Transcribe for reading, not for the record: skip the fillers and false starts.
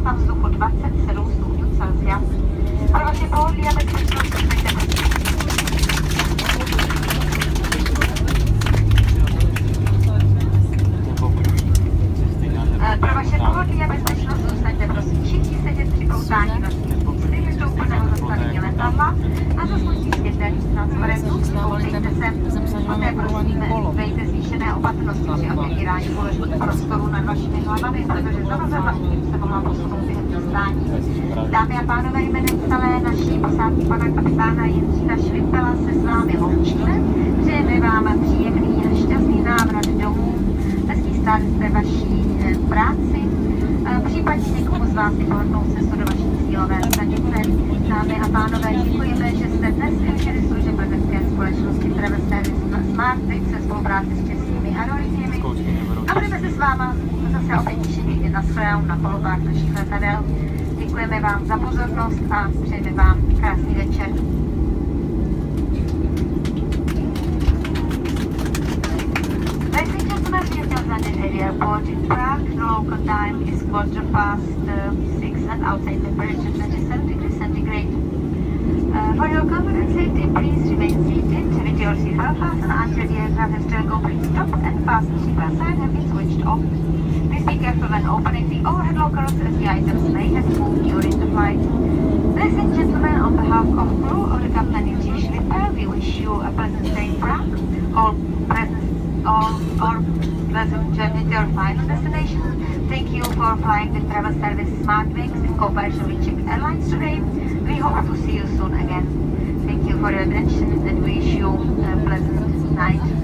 teplota vzduchu 27 stupňů Celsia. Pro vaše pohodlí a bezpečnost zůstaňte prosím všichni sedět při poutání vlastních ústy do úplného zastavení letadla a zasnutí světelných transparentů. Poutejte se, poté prosím vejte zvýšené opatrnosti při otevírání důležitých prostorů nad vašimi hlavami, protože zavazadla se mohla posunout během přistání. Dámy a pánové, jménem celé naší posádky pana kapitána Jindřicha Švimpela se s vámi loučíme. Přejeme vám příjemný a šťastný návrat domů, hezký start ve vaší práci. Případně někomu z vás vypohodnou cestu do vaší cílové stanice. Dámy a pánové, děkujeme, že jste dnes využili služeb letecké společnosti Travel Service SmartTrip se spolupráci s českými aeroliniemi. A budeme se s váma zase opět těšit někdy na shledanou na palubách našich letadel. Děkujeme vám za pozornost a přejeme vám krásný večer. At the airport in Prague, the local time is 6:15 and outside temperature 27 degrees centigrade. For your comfort and safety, please remain seated with your seatbelt fastened until the aircraft has turned complete stop and fasten seatbelt sign have been switched off. Please be careful when opening the overhead lockers as the items may have moved during the flight. Ladies and gentlemen, on behalf of crew of the Captain Jindřich Švimpel, we wish you a pleasant stay in Prague. All pleasant journey to your final destination. Thank you for flying with Travel Service SmartWings in cooperation with Czech Airlines today. We hope to see you soon again. Thank you for your attention and wish you a pleasant night.